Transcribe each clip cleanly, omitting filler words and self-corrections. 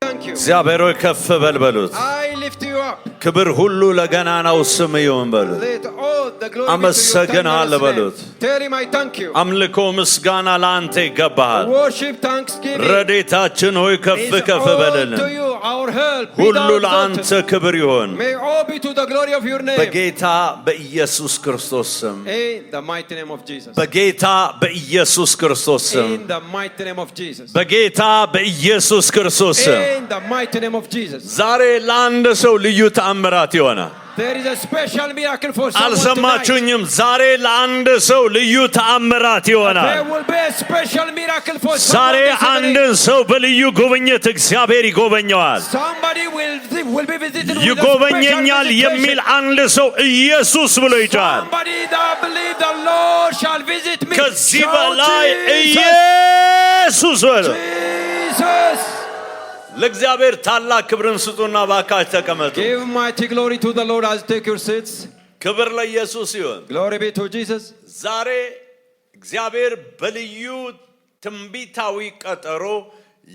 Thank you. እግዚአብሔር ሆይ ከፍ በል በሉት። I lift you up. ክብር ሁሉ ለገናናው ስም ይሁን በሉት። Let all the glory be to your አመሰግናለሁ በሉት። name. Tell him I thank you. አምልኮ ምስጋና ለአንተ ይገባሃል። Worship, thanksgiving. ረድኤታችን ሆይ ከፍ is ከፍ all በልልን። to you. Our help. Be ሁሉ thou ለአንተ exalted. ክብር ይሁን May all be to the glory of your name. በጌታ በኢየሱስ ክርስቶስ ስም። In the mighty name of Jesus. በጌታ በኢየሱስ ክርስቶስ ስም። In the mighty name of Jesus. በጌታ በኢየሱስ ክርስቶስ ስም። In the mighty name of Jesus. ዛሬ ለአንድ ሰው ልዩ ተአምራት ይሆናል። There is a special miracle for someone tonight. አልሰማችሁኝም? ዛሬ ለአንድ ሰው ልዩ ተአምራት ይሆናል። There will be a special miracle for ዛሬ someone this አንድን evening. ሰው በልዩ ጉብኝት እግዚአብሔር ይጎበኘዋል። Somebody will be visited with a ይጎበኘኛል special የሚል visitation. አንድ ሰው ኢየሱስ ብሎ ይጮሃል። Somebody that believe the Lord shall visit me. ከዚህ Shout በላይ Jesus. ኢየሱስ በሉ። Jesus. ለእግዚአብሔር ታላቅ ክብርን ስጡና ባካች ተቀመጡ። Give mighty glory to the Lord as you take your seats. ክብር ለኢየሱስ ይሁን። Glory be to Jesus. ዛሬ እግዚአብሔር በልዩ ትንቢታዊ ቀጠሮ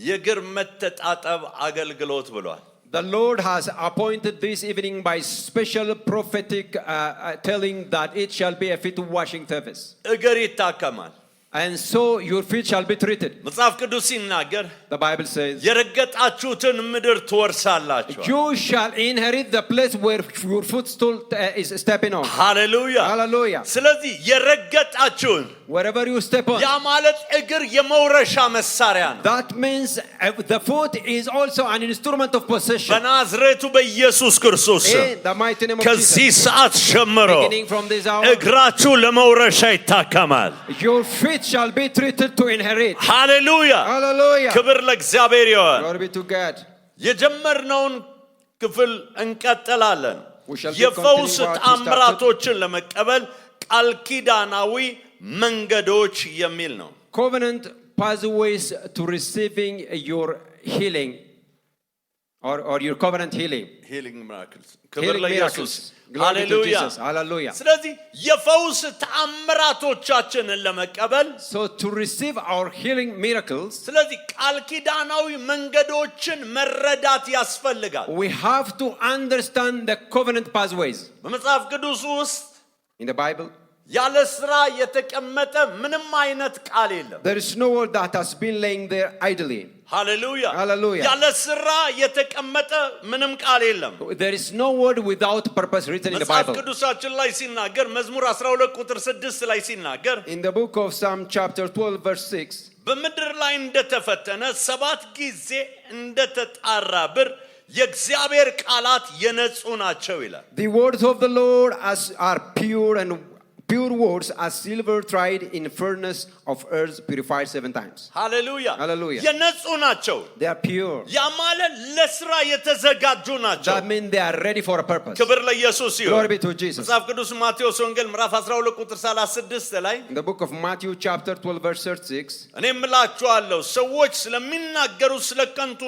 የእግር መተጣጠብ አገልግሎት ብሏል። The Lord has appointed this evening by special prophetic telling that it shall be a feet washing service. እግር ይታከማል። And so your feet shall be treated. መጽሐፍ ቅዱስ ሲናገር The Bible says, የረገጣችሁትን ምድር ትወርሳላችሁ። you shall inherit the place where your footstool is stepping on. ሃሌሉያ Hallelujah. ስለዚህ የረገጣችሁን Wherever you step on. ያ ማለት እግር የመውረሻ መሳሪያ ነው። That means the foot is also an instrument of possession. በናዝሬቱ በኢየሱስ ክርስቶስ ስም In the mighty name of ከዚህ Jesus. ሰዓት ጀምሮ Beginning from this hour, እግራችሁ ለመውረሻ ይታከማል። your feet shall be treated to inherit. ሃሌሉያ Hallelujah. ክብር ለእግዚአብሔር ይሁን። Glory be to God. የጀመርነውን ክፍል እንቀጥላለን። We shall be የፈውስ continuing what we ተአምራቶችን ለመቀበል ቃል ኪዳናዊ መንገዶች የሚል ነው። Covenant pathways to receiving your healing or your covenant healing. ሂሊንግ ሚራክልስ ክብር Healing ለኢየሱስ miracles. Glory be to ሃሌሉያ። Jesus. Hallelujah. ስለዚህ የፈውስ ተአምራቶቻችንን ለመቀበል So to receive our healing miracles, ስለዚህ ቃል ኪዳናዊ መንገዶችን መረዳት ያስፈልጋል። we have to understand the covenant pathways. በመጽሐፍ ቅዱስ ውስጥ In the Bible, ያለ ስራ የተቀመጠ ምንም አይነት ቃል የለም። there is no word that has been laying there idly. ሃሌሉያ Hallelujah. ያለ ስራ የተቀመጠ ምንም ቃል የለም። There is no word without purpose written in the መጽሐፍ Bible. ቅዱሳችን ላይ ሲናገር መዝሙር 12 ቁጥር 6 ላይ ሲናገር In the book of Psalm chapter 12 verse 6, በምድር ላይ እንደተፈተነ 7 ጊዜ እንደተጣራ ብር የእግዚአብሔር ቃላት የነጹ ናቸው ይላል። the words of the Lord are pure and pure words as silver tried in furnace of earth purified 7 times. ሃሌሉያ Hallelujah. የነጹ ናቸው። They are pure. ያ ማለት ለስራ የተዘጋጁ ናቸው። That means they are ready for a purpose. ክብር ለኢየሱስ ይሁን። Glory be to Jesus. መጽሐፍ ቅዱስ ማቴዎስ ወንጌል ምዕራፍ 12 ቁጥር 36 ላይ In the book of Matthew chapter 12 verse 36, እኔ እምላችኋለሁ ሰዎች ስለሚናገሩ ስለ ከንቱ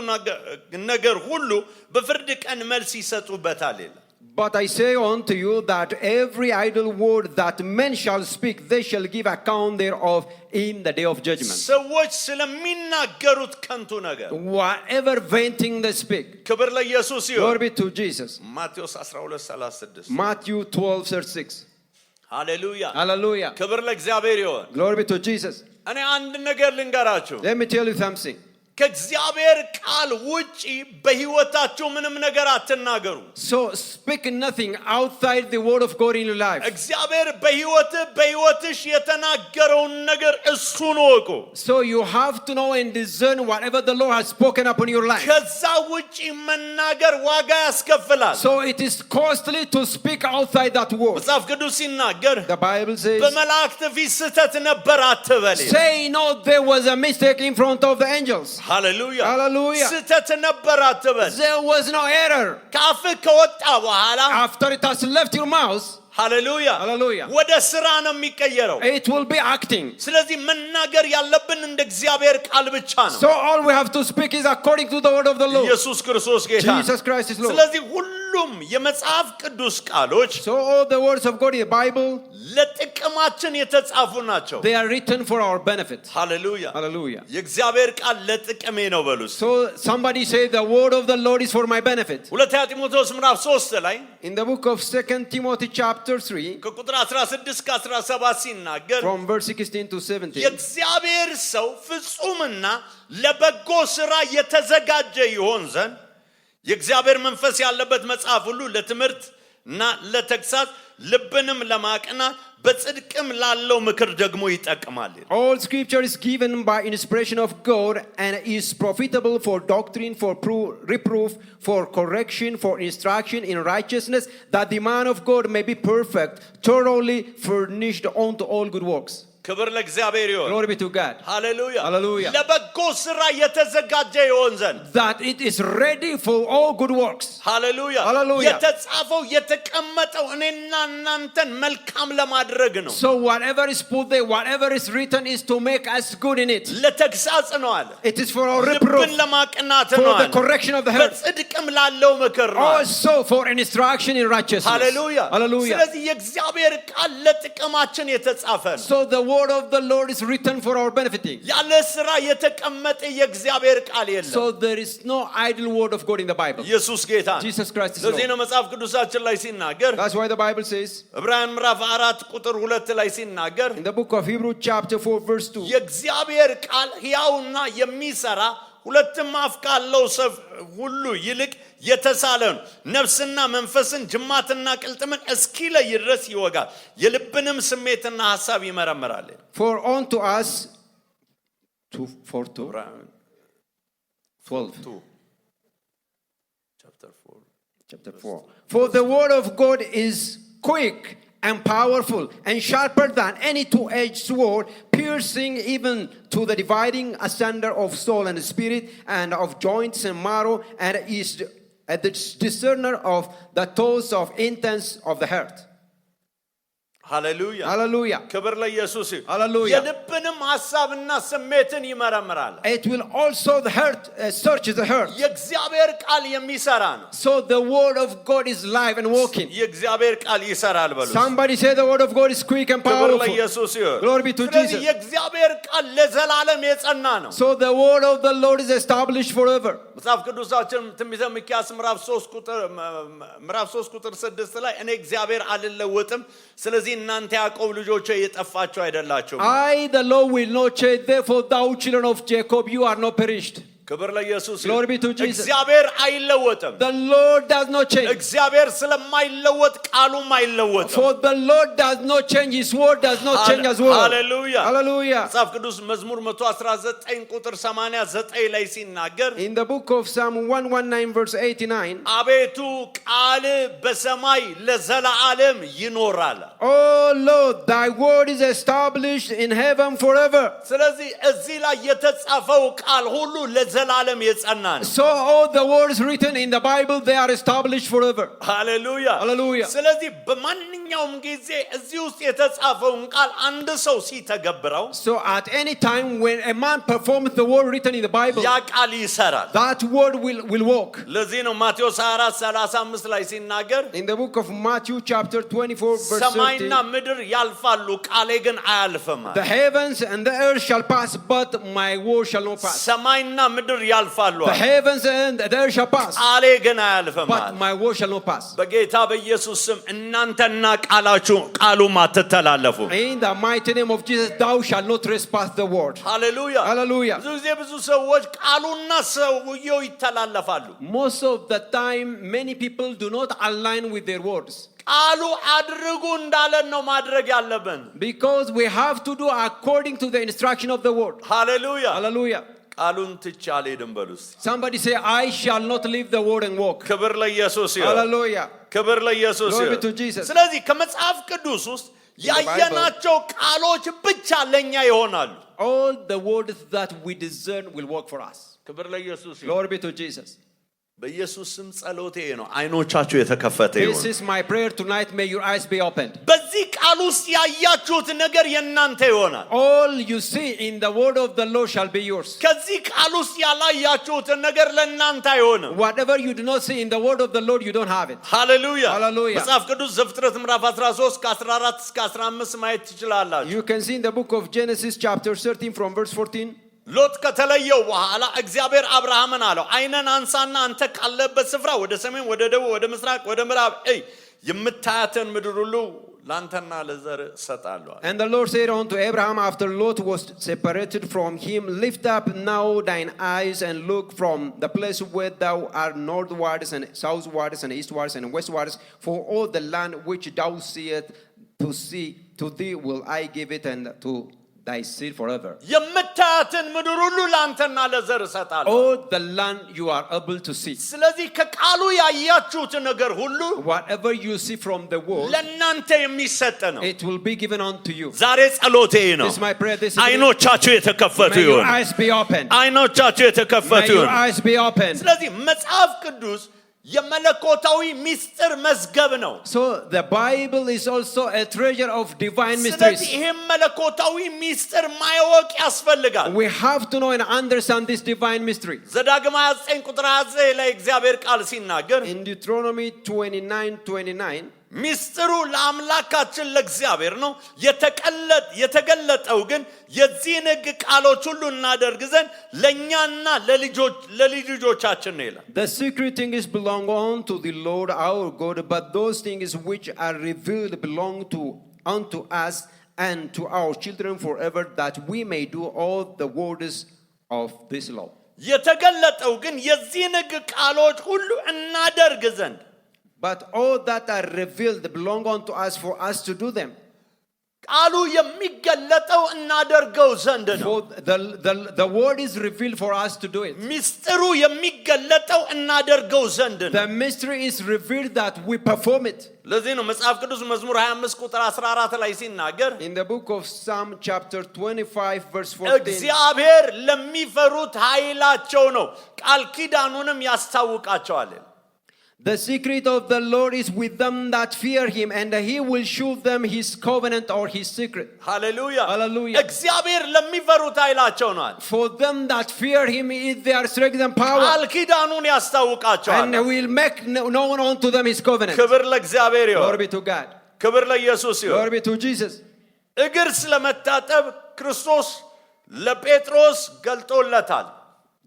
ነገር ሁሉ በፍርድ ቀን መልስ ይሰጡበታል ይላል። but I say unto you that every idle word that men shall speak, they shall give account thereof in the day of judgment. ሰዎች ስለሚናገሩት ከንቱ ነገር Whatever vain thing they speak. ክብር ለኢየሱስ ይሁን። Glory be to Jesus. ማቴዎስ 12:36 Matthew 12:36. ሃሌሉያ Hallelujah. ክብር ለእግዚአብሔር ይሁን። Glory be to Jesus. እኔ አንድ ነገር ልንገራችሁ። Let me tell you something. ከእግዚአብሔር ቃል ውጪ በሕይወታችሁ ምንም ነገር አትናገሩ። So speak nothing outside the word of God in your life. እግዚአብሔር በሕይወትሽ የተናገረውን ነገር እሱን ወቁ። So you have to know and discern whatever the Lord has spoken upon your life. ከዛ ውጪ መናገር ዋጋ ያስከፍላል። So it is costly to speak outside that word. መጽሐፍ ቅዱስ ሲናገር The Bible says, በመላእክት ፊት ስህተት ነበር አትበል። say no, there was a mistake in front of the angels. ሃሌሉያ Hallelujah. ስህተት ነበር አትበል። There was no error. ከአፍህ ከወጣ በኋላ After it has left your mouth, ሃሌሉያ Hallelujah. ወደ ስራ ነው የሚቀየረው። it will be acting. ስለዚህ መናገር ያለብን እንደ እግዚአብሔር ቃል ብቻ ነው። So all we have to speak is according to the word of the Lord. ኢየሱስ ክርስቶስ ጌታ ነው። Jesus Christ is Lord. ስለዚህ ሁሉ ሁሉም የመጽሐፍ ቅዱስ ቃሎች So all the words of God in the Bible, ለጥቅማችን የተጻፉ ናቸው። they are written for our benefit. ሃሌሉያ Hallelujah. የእግዚአብሔር ቃል ለጥቅሜ ነው በሉስ። So somebody say the word of the Lord is for my benefit. ሁለተኛ ጢሞቴዎስ ምዕራፍ 3 ላይ In the book of 2 Timothy chapter 3, ከቁጥር 16 እስከ 17 ሲናገር from verse 16 to 17, የእግዚአብሔር ሰው ፍጹምና ለበጎ ሥራ የተዘጋጀ ይሆን ዘንድ የእግዚአብሔር መንፈስ ያለበት መጽሐፍ ሁሉ ለትምህርት እና ለተግሳጽ ልብንም ለማቅናት በጽድቅም ላለው ምክር ደግሞ ይጠቅማል። all scripture is given by inspiration of God and is profitable for doctrine, for reproof, for correction, for instruction in righteousness, that the man of God may be perfect, thoroughly furnished unto all good works. ክብር ለእግዚአብሔር ይሁን። Glory be to God. ሃሌሉያ Hallelujah. ለበጎ ሥራ የተዘጋጀ ይሆን ዘንድ That it is ready for all good works. ሃሌሉያ Hallelujah. የተጻፈው የተቀመጠው እኔና እናንተን መልካም ለማድረግ ነው። So whatever is put there, whatever is written is to make us good in it. ለተግሳጽ ነው አለ። It is for our reproof, ልብን ለማቅናት ነው for the አለ። correction of the heart, በጽድቅም ላለው ምክር ነው አለ። also for an instruction in righteousness. ሃሌሉያ Hallelujah. ስለዚህ የእግዚአብሔር ቃል ለጥቅማችን የተጻፈ ነው። So the word of the Lord is written for our benefiting. ያለ ሥራ የተቀመጠ የእግዚአብሔር ቃል የለም። So there is no idle word of God in the Bible. ኢየሱስ ጌታ ነው። Jesus Christ is ለዚህ Lord. ነው መጽሐፍ ቅዱሳችን ላይ ሲናገር That's why the Bible says ዕብራውያን ምዕራፍ 4 ቁጥር 2 ላይ ሲናገር in the book of Hebrews chapter 4 verse 2, የእግዚአብሔር ቃል ሕያውና የሚሰራ ሁለትም አፍ ካለው ሰው ሁሉ ይልቅ የተሳለ ነው፣ ነፍስና መንፈስን ጅማትና ቅልጥምን እስኪለይ ድረስ ይወጋል፣ የልብንም ስሜትና ሐሳብ ይመረምራል። for unto us 12 chapter 4. For the word of God is quick and powerful and sharper than any two-edged sword, piercing even to the dividing asunder of soul and spirit and of joints and marrow, and is the discerner of the thoughts of intents of the heart. ሃሌሉያ Hallelujah. ክብር ለኢየሱስ ይሁን። Hallelujah. የልብንም ሐሳብና ስሜትን ይመረምራል። It will also the heart search the heart. የእግዚአብሔር ቃል የሚሰራ ነው። So the word of God is live and working. የእግዚአብሔር ቃል ይሰራል በሉ። Somebody say the word of God is quick and ክብር powerful. ለኢየሱስ ይሁን። Glory be to ስለዚህ Jesus. የእግዚአብሔር ቃል ለዘላለም የጸና ነው። So the word of the Lord is established forever. መጽሐፍ ቅዱሳችን ትንቢተ ሚክያስ ምዕራፍ 3 ቁጥር 6 ላይ እኔ እግዚአብሔር አልለወጥም፣ ስለዚህ እናንተ ያዕቆብ ልጆች የጠፋችሁ አይደላችሁም። I the Lord will not change, therefore thou children of Jacob you are not perished. ክብር ለኢየሱስ ይሁን። Glory be to Jesus. እግዚአብሔር አይለወጥም። The Lord does not change. እግዚአብሔር ስለማይለወጥ ቃሉም አይለወጥም። For the Lord does not change, his word does not change as well. ሃሌሉያ Hallelujah. መጽሐፍ ቅዱስ መዝሙር 119 ቁጥር 89 ላይ ሲናገር In the book of Psalm 119 verse 89, አቤቱ ቃል በሰማይ ለዘላለም ይኖራል። Oh Lord, thy word is established in heaven forever. ስለዚህ እዚህ ላይ የተጻፈው ቃል ሁሉ ለዘላለም የጸና ነው። So all the words written in the Bible, they are established forever. ሃሌሉያ Hallelujah. ስለዚህ በማንኛውም ጊዜ እዚህ ውስጥ የተጻፈውን ቃል አንድ ሰው ሲተገብረው So at any time when a man performs the word written in the Bible, ያ ቃል ይሰራል። that word will walk. ለዚህ ነው ማቴዎስ 24:35 ላይ ሲናገር In the book of Matthew chapter 24 verse ሰማይና 30, ምድር ያልፋሉ ቃሌ ግን አያልፍም። the heavens and the earth shall pass, but my word shall not pass. ሰማይና ምድር ያልፋሉ The heavens and the earth shall pass, ቃሌ ግን አያልፍም። but my word shall not pass. በጌታ በኢየሱስ ስም እናንተና ቃሉም አትተላለፉ። In the mighty name of Jesus, thou shalt not trespass the word. ሃሌሉያ Hallelujah. ብዙ ጊዜ ብዙ ሰዎች ቃሉና ሰውየው ይተላለፋሉ። Most of the time, many people do not align with their words. ቃሉ አድርጉ እንዳለን ነው ማድረግ ያለብን። Because we have to do according to the instruction of the word. ሃሌሉያ Hallelujah. ቃሉን ትቼ አልሄድም በሉስ። Somebody say, I shall not leave the word and walk. ክብር ለኢየሱስ ይሁን። Hallelujah. ክብር ለኢየሱስ Glory ይሁን። to Jesus. ስለዚህ ከመጽሐፍ ቅዱስ ውስጥ ያየናቸው ቃሎች ብቻ ለኛ ይሆናሉ። All the words that we discern will work for us. ክብር ለኢየሱስ ይሁን። Glory be to Jesus. በኢየሱስ ስም ጸሎቴ ነው አይኖቻችሁ የተከፈተ ይሁን This is my prayer tonight. May your eyes be opened. በዚህ ቃል ውስጥ ያያችሁት ነገር የናንተ ይሆናል All you see in the word of the Lord shall be yours. ከዚህ ቃል ውስጥ ያላያችሁት ነገር ለናንተ አይሆንም Whatever you do not see in the word of the Lord, you don't have it. ሃሌሉያ Hallelujah. መጽሐፍ ቅዱስ ዘፍጥረት ምዕራፍ 13 ከ14 እስከ 15 ማየት ትችላላችሁ You can see in the book of Genesis chapter 13 from verse 14. ሎጥ ከተለየው በኋላ እግዚአብሔር አብርሃምን አለው አይነን አንሳና አንተ ካለበት ስፍራ ወደ ሰሜን ወደ ደቡብ ወደ ምስራቅ ወደ ምዕራብ የምታያትን ምድር ሁሉ ላንተና ለዘር ሰጣለሁ And the Lord said unto Abraham after Lot was separated from him, lift up now thine eyes and look from the place where thou art northwards and southwards and eastwards and westwards, for all the land which thou seest to thee will I give it and to thy seed forever. የምታያትን ምድር ሁሉ ላንተና ለዘር ሰጣለሁ All the land you are able to see. ስለዚህ ከቃሉ ያያችሁት ነገር ሁሉ Whatever you see from the word, ለናንተ የሚሰጥ ነው it will be given unto you. ዛሬ ጸሎቴ ነው This is my prayer this evening. አይኖቻችሁ የተከፈቱ May your ይሁን eyes be open. አይኖቻችሁ የተከፈቱ May your ይሁን eyes be open. ስለዚህ መጽሐፍ ቅዱስ የመለኮታዊ ሚስጥር መዝገብ ነው So the Bible is also a treasure of divine ስለዚህ mysteries. ይሄ መለኮታዊ ሚስጥር ማወቅ ያስፈልጋል We have to know and understand this divine mystery. ዘዳግም 29 ቁጥር 29 ላይ እግዚአብሔር ቃል ሲናገር In Deuteronomy 29:29, ሚስጥሩ ለአምላካችን ለእግዚአብሔር ነው የተገለጠው ግን የዚህን ሕግ ቃሎች ሁሉ እናደርግ ዘንድ ለእኛና ለልጆቻችን ነው ይላል the secret things belong unto the Lord our God, but those things which are revealed belong unto us and to our children forever, that we may do all the words of this law. የተገለጠው ግን የዚህን ሕግ ቃሎች ሁሉ እናደርግ ዘንድ But all that are revealed belong unto us for us to do them. ቃሉ የሚገለጠው እናደርገው ዘንድ ነው For the word is revealed for us to do it. ሚስጥሩ የሚገለጠው እናደርገው ዘንድ ነው The mystery is revealed that we perform it. ለዚህ ነው መጽሐፍ ቅዱስ መዝሙር 25 ቁጥር 14 ላይ ሲናገር In the book of Psalm chapter 25 verse 14, እግዚአብሔር ለሚፈሩት ኃይላቸው ነው ቃል ኪዳኑንም ያስታውቃቸዋል the secret of the Lord is with them that fear him, and he will show them his covenant or his secret. ሃሌሉያ Hallelujah. እግዚአብሔር ለሚፈሩት ኃይላቸው ነው For them that fear him is their strength and power, ቃል ኪዳኑን ያስታውቃቸዋል and will make known unto them his covenant. ክብር ለእግዚአብሔር ይሁን Glory be to God. ክብር ለኢየሱስ ይሁን Glory be to Jesus. እግር ስለመታጠብ ክርስቶስ ለጴጥሮስ ገልጦለታል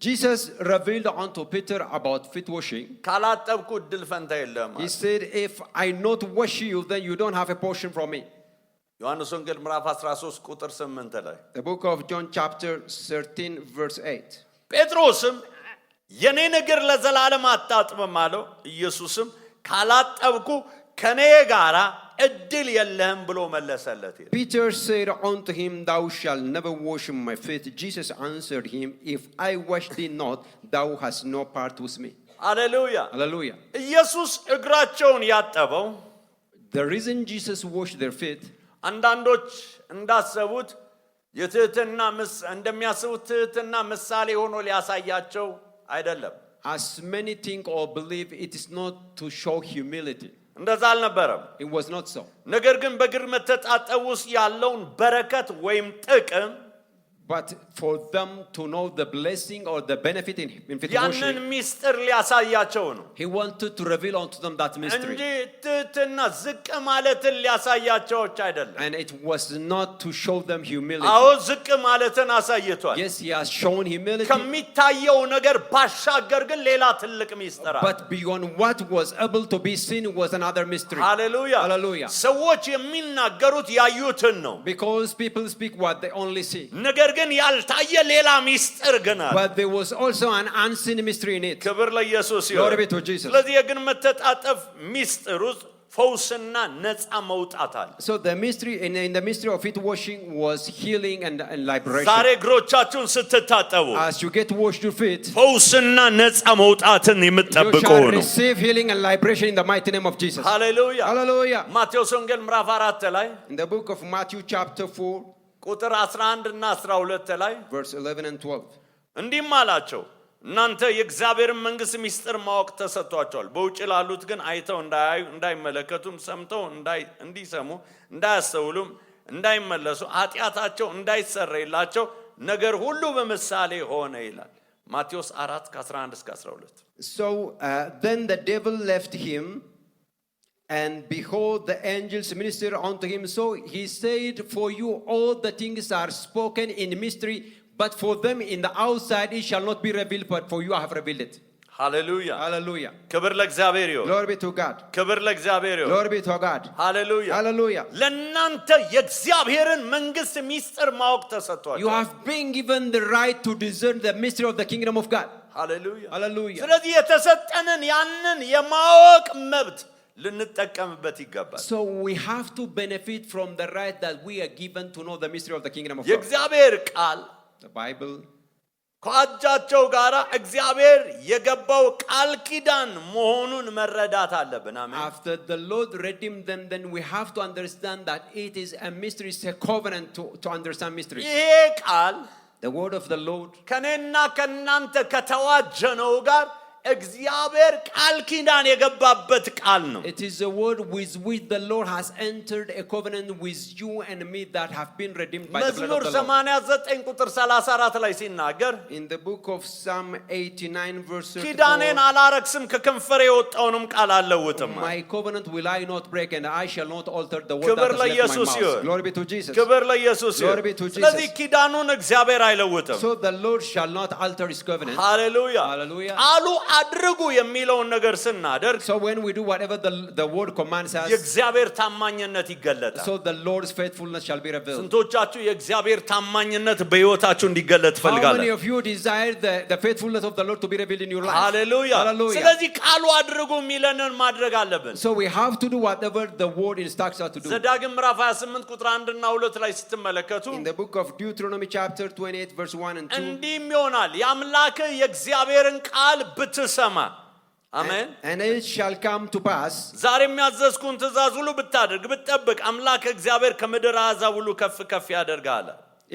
Jesus revealed unto Peter about feet washing. ካላጠብኩ እድል ፈንታ የለም He said, if I not wash you, then you don't have a portion from me. ዮሐንስ ወንጌል ምዕራፍ 13 ቁጥር 8 ላይ The book of John chapter 13 verse 8. ጴጥሮስም የኔን እግር ለዘላለም አታጥብም አለው ኢየሱስም ካላጠብኩ ከኔ ጋራ እድል የለህም ብሎ መለሰለት Peter said unto him, thou shalt never wash my feet. Jesus answered him, if I wash thee not, thou hast no part with me. ሃሌሉያ Hallelujah. ኢየሱስ እግራቸውን ያጠበው The reason Jesus washed their feet, አንዳንዶች እንዳሰቡት እንደሚያስቡት ትህትና ምሳሌ ሆኖ ሊያሳያቸው አይደለም as many think or believe, it is not to show humility. እንደዛ አልነበረም It was not so. ነገር ግን በእግር መተጣጠብ ውስጥ ያለውን በረከት ወይም ጥቅም But for them to know the blessing or the benefit in feet ያንን washing, ሚስጥር ሊያሳያቸው ነው he wanted to reveal unto them that mystery. እንጂ ትህትና ዝቅ ማለትን ሊያሳያቸው አይደለም And it was not to show them humility. አዎ ዝቅ ማለትን አሳይቷል Yes, he has shown humility. ከሚታየው ነገር ባሻገር ግን ሌላ ትልቅ ሚስጥር አለ But beyond what was able to be seen was another mystery. ሃሌሉያ Hallelujah. ሰዎች የሚናገሩት ያዩትን ነው Because people speak what they only see. ነገር ግን ያልታየ ሌላ ሚስጥር ግን አለ But there was also an unseen mystery in it. ክብር ለኢየሱስ Glory be ይሁን to Jesus. ስለዚህ የእግር መተጣጠብ ሚስጥር ውስጥ ፈውስና ነፃ መውጣት አለ So the mystery in the mystery of feet washing was healing and liberation. ዛሬ እግሮቻችሁን ስትታጠቡ As you get washed your feet, ፈውስና ነፃ መውጣትን you የምትጠብቁ shall ነው receive healing and liberation in the mighty name of Jesus. ሃሌሉያ Hallelujah. ማቴዎስ ወንጌል ምዕራፍ 4 ላይ In the book of Matthew chapter 4, ቁጥር 11 እና 12 ላይ verse 11 and 12. እንዲህም አላቸው እናንተ የእግዚአብሔርን መንግስት ሚስጥር ማወቅ ተሰጥቷቸዋል በውጭ ላሉት ግን አይተው እንዳያዩ እንዳይመለከቱም ሰምተው እንዲሰሙ እንዳያስተውሉም እንዳይመለሱ ኃጢአታቸው እንዳይሰረይላቸው ነገር ሁሉ በምሳሌ ሆነ ይላል ማቴዎስ 4:11-12 So then the devil left him, and behold, the angels ministered unto him. So he said, for you all the things are spoken in mystery, but for them in the outside it shall not be revealed, but for you I have revealed it. Hallelujah. Hallelujah. ክብር ለእግዚአብሔር ይሁን Glory be to God. ክብር ለእግዚአብሔር ይሁን Glory be to God. Hallelujah. Hallelujah. ለእናንተ የእግዚአብሔርን መንግስት ሚስጥር ማወቅ ተሰጥቷል You have been given the right to discern the mystery of the kingdom of God. Hallelujah. Hallelujah. ስለዚህ የተሰጠንን ያንን የማወቅ መብት ልንጠቀምበት ይገባል So we have to benefit from the right that we are given to know the mystery of the kingdom of God. የእግዚአብሔር ቃል The Bible, ከአጃቸው ጋር እግዚአብሔር የገባው ቃል ኪዳን መሆኑን መረዳት አለብን አሜን after the Lord redeemed them, then we have to understand that it is a mystery, it's a covenant to understand mysteries. ይሄ ቃል The word of the Lord, ከኔና ከናንተ ከተዋጀነው ጋር እግዚአብሔር ቃል ኪዳን የገባበት ቃል ነው it is a word with which the Lord has entered a covenant with you and me that have been redeemed by the blood መዝሙር of the Lord. 89 ቁጥር 34 ላይ ሲናገር In the book of Psalm 89 verse ኪዳኔን 34, አላረክስም ከከንፈሬ የወጣውንም ቃል አልለውጥም my covenant will I not break, and I shall not alter the word ክብር that has left my ለኢየሱስ mouth. ይሁን። Glory be to Jesus. ክብር ለኢየሱስ ይሁን Glory be to Jesus. ስለዚህ ኪዳኑን እግዚአብሔር አይለውጥም So the Lord shall not alter his covenant. ሃሌሉያ Hallelujah. ቃሉ አድርጉ የሚለውን ነገር ስናደርግ So when we do whatever the word commands us, የእግዚአብሔር ታማኝነት ይገለጣል so the Lord's faithfulness shall be revealed. ስንቶቻችሁ የእግዚአብሔር ታማኝነት በሕይወታችሁ እንዲገለጥ How many ፈልጋለሁ of you desire the faithfulness of the Lord to be revealed in your life? ሃሌሉያ Hallelujah. ስለዚህ ቃሉ አድርጉ የሚለንን ማድረግ አለብን So we have to do whatever the word instructs us to do. ዘዳግም ምዕራፍ 28 ቁጥር 1 እና 2 ላይ ስትመለከቱ In the book of Deuteronomy chapter 28 verse 1 and 2, እንዲህም ይሆናል የአምላክህ የእግዚአብሔርን ቃል ብትሰማ አሜን and it shall come to pass, ዛሬ የሚያዘዝኩን ትእዛዝ ሁሉ ብታደርግ ብትጠብቅ አምላክ እግዚአብሔር ከምድር አሕዛብ ሁሉ ከፍ ከፍ ያደርጋል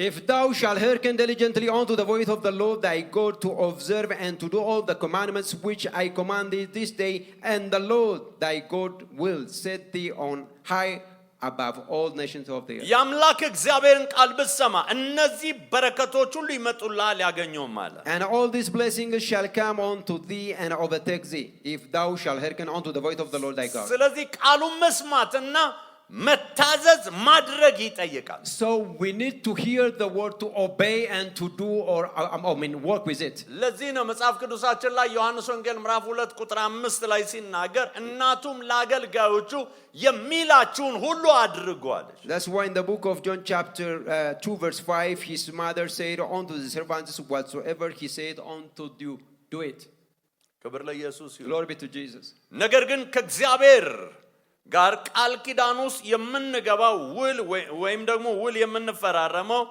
if thou shalt hearken diligently unto the voice of the Lord thy God, to observe and to do all the commandments which I command thee this day, and the Lord thy God will set thee on high above all nations of the earth. የአምላክ እግዚአብሔርን ቃል ብትሰማ እነዚህ በረከቶች ሁሉ ይመጡልሃል ያገኘውም አለ And all these blessings shall come unto thee and overtake thee, if thou shalt hearken unto the voice of the Lord thy God. ስለዚህ ቃሉን መስማትና መታዘዝ ማድረግ ይጠይቃል So we need to hear the word, to obey and to do, or work with it. ለዚህ ነው መጽሐፍ ቅዱሳችን ላይ ዮሐንስ ወንጌል ምዕራፍ 2 ቁጥር 5 ላይ ሲናገር እናቱም ለአገልጋዮቹ የሚላችሁን ሁሉ አድርጉ አለች That's why in the book of John chapter 2 verse 5, his mother said unto the servants, whatsoever he said unto you, do it. ክብር ለኢየሱስ ይሁን Glory be to Jesus. ነገር ግን ከእግዚአብሔር ጋር ቃል ኪዳን ውስጥ የምንገባው ውል ወይም ደግሞ ውል የምንፈራረመው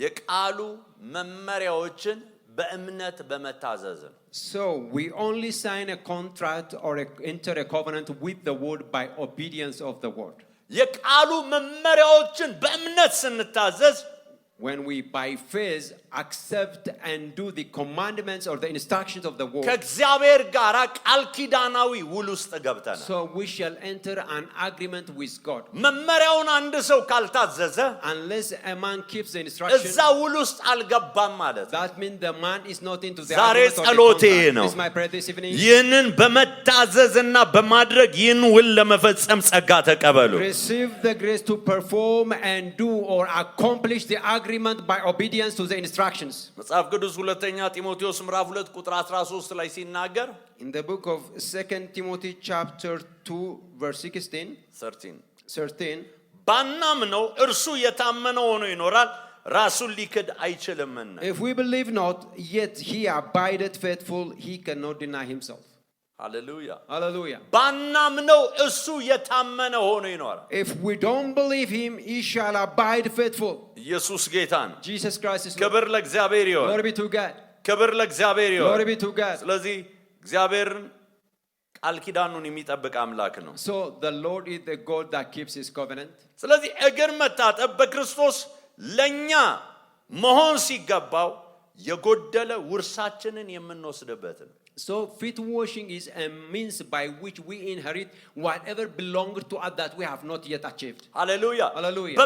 የቃሉ መመሪያዎችን በእምነት በመታዘዝ ነው So we only sign a contract or enter a covenant with the word by obedience of the word. የቃሉ መመሪያዎችን በእምነት ስንታዘዝ When we by faith accept and do the commandments or the instructions of the word, ከእግዚአብሔር ጋር ቃል ኪዳናዊ ውል ውስጥ ገብተናል so we shall enter an agreement with God. መመሪያውን አንድ ሰው ካልታዘዘ Unless a man keeps the instruction, እዛ ውል ውስጥ አልገባም ማለት ነው that means the man is not into the ዛሬ agreement or the ጸሎቴ contract. ነው This is my prayer this evening. ይህንን በመታዘዝና በማድረግ ይህን ውል ለመፈጸም ጸጋ ተቀበሉ Receive the grace to perform and do or accomplish the agreement by obedience to the instructions. መጽሐፍ ቅዱስ ሁለተኛ ጢሞቴዎስ ምዕራፍ 2 ቁጥር 13 ላይ ሲናገር In the book of 2 Timothy chapter 2 verse 13, ባናምነው እርሱ የታመነ ሆኖ ይኖራል ራሱን ሊክድ አይችልምና if we believe not, yet he abideth faithful, he cannot deny himself. ሃሌሉያ Hallelujah. ባናምነው እሱ የታመነ ሆኖ ይኖራል If we don't believe him, he shall abide faithful. ኢየሱስ ጌታ ነው Jesus Christ is Lord. ክብር ለእግዚአብሔር ይሁን Glory be to God. ክብር ለእግዚአብሔር ይሁን Glory be to God. ስለዚህ እግዚአብሔርን ቃል ኪዳኑን የሚጠብቅ አምላክ ነው So the Lord is the God that keeps his covenant. ስለዚህ እግር መታጠብ በክርስቶስ ለኛ መሆን ሲገባው የጎደለ ውርሳችንን የምንወስድበት ነው። So feet washing is a means by which we inherit whatever belongs to us that we have not yet achieved. ሃሌሉያ Hallelujah.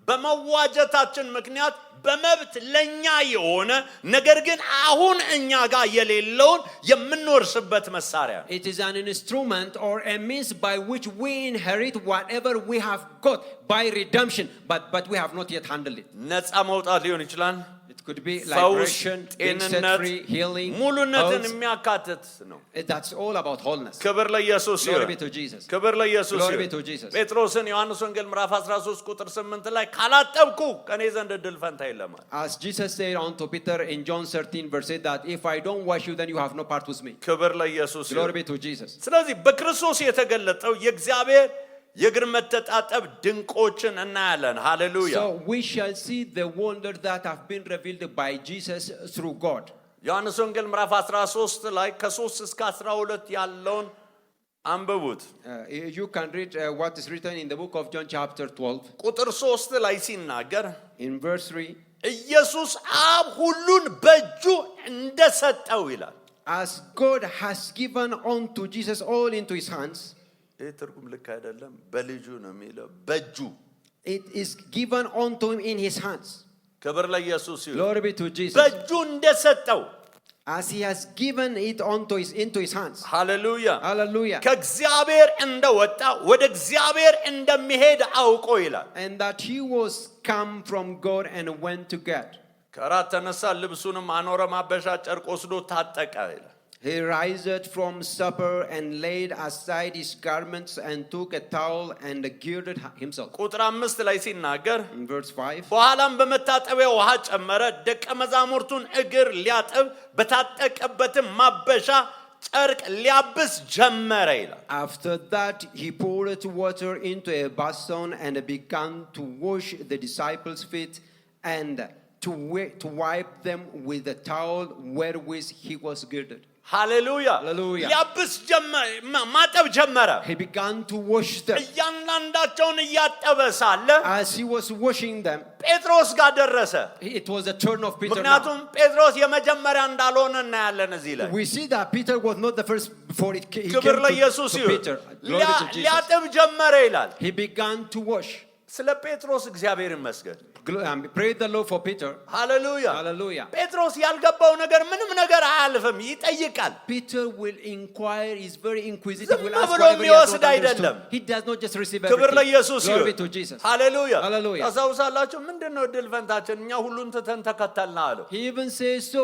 በመዋጀታችን ምክንያት በመብት ለኛ የሆነ ነገር ግን አሁን እኛ ጋር የሌለውን የምንወርስበት መሳሪያ ነው። It is an instrument or a means by which we inherit whatever we have got by redemption, but we have not yet handled it. ነፃ መውጣት ሊሆን ይችላል። It could be liberation, being set free, healing, ሙሉነትን health. የሚያካትት ነው። That's all about wholeness. ክብር ለኢየሱስ Glory ይሁን። be to Jesus. ክብር ለኢየሱስ Glory be ይሁን። to Jesus. ጴጥሮስን ዮሐንስ ወንጌል ምዕራፍ 13 ቁጥር 8 ላይ ካላጠብኩ ከኔ ዘንድ እድል ፈንታ የለም። As Jesus said unto Peter in John 13 verse 8 that if I don't wash you then you have no part with me. ክብር ለኢየሱስ ይሁን። Glory be to Jesus. ስለዚህ በክርስቶስ የተገለጠው የእግዚአብሔር የእግር መተጣጠብ ድንቆችን እናያለን። ሃሌሉያ So we shall see the wonders that have been revealed by Jesus through God. ዮሐንስ ወንጌል ምዕራፍ 13 ላይ ከ3 እስከ 12 ያለውን አንብቡት። You can read what is written in the book of John chapter 12 ቁጥር 3 ላይ ሲናገር in verse 3 ኢየሱስ አብ ሁሉን በእጁ እንደሰጠው ይላል። as God has given unto Jesus all into his hands. ይህ ትርጉም ልክ አይደለም። በልጁ ነው የሚለው በእጁ It is given unto him in his hands. ክብር ለኢየሱስ ይሁን። Glory be to Jesus. በእጁ እንደሰጠው As he has given it into his hands. ሃሌሉያ Hallelujah. ከእግዚአብሔር እንደወጣ ወደ እግዚአብሔር እንደሚሄድ አውቆ ይላል። And that he was come from God and went to God. ከራት ተነሳ፣ ልብሱንም አኖረ፣ ማበሻ ጨርቅ ወስዶ ታጠቀ ይላል። He riseth from supper and laid aside his garments and took a towel and girded himself. ቁጥር 5 ላይ ሲናገር In verse 5. በኋላም በመታጠቢያ ውሃ ጨመረ፣ ደቀ መዛሙርቱን እግር ሊያጥብ በታጠቀበትም ማበሻ ጨርቅ ሊያብስ ጀመረ ይላል። After that he poured water into a basin and began to wash the disciples' feet and to wipe them with the towel wherewith he was girded. ሃሌሉያ Hallelujah. ሊያብስ ማጠብ ጀመረ። He began to wash them. እያንዳንዳቸውን እያጠበ ሳለ As he was washing them, ጴጥሮስ ጋር ደረሰ። it was the turn of Peter now. ምክንያቱም ጴጥሮስ የመጀመሪያ እንዳልሆነ እናያለን እዚህ ላይ። We see that Peter was not the first before he came ክብር ለኢየሱስ to ይሁን። Peter. Glory to Jesus. ሊያጥብ ጀመረ ይላል። He began to wash. ስለ ጴጥሮስ እግዚአብሔር ይመስገን። Praise the Lord for Peter. ሃሌሉያ Hallelujah. ጴጥሮስ ያልገባው ነገር ምንም ነገር አያልፍም፣ ይጠይቃል። Peter will inquire, is very inquisitive, ዝም will ask ብሎ whatever he has የሚወስድ not አይደለም። understood. He does not just receive ክብር everything. ለኢየሱስ Glory be ይሁን። to Jesus. ሃሌሉያ Hallelujah. ታስታውሳላችሁ ምንድነው እድል ፈንታችን? እኛ ሁሉን ትተን ተከተልና አለው። He even says, so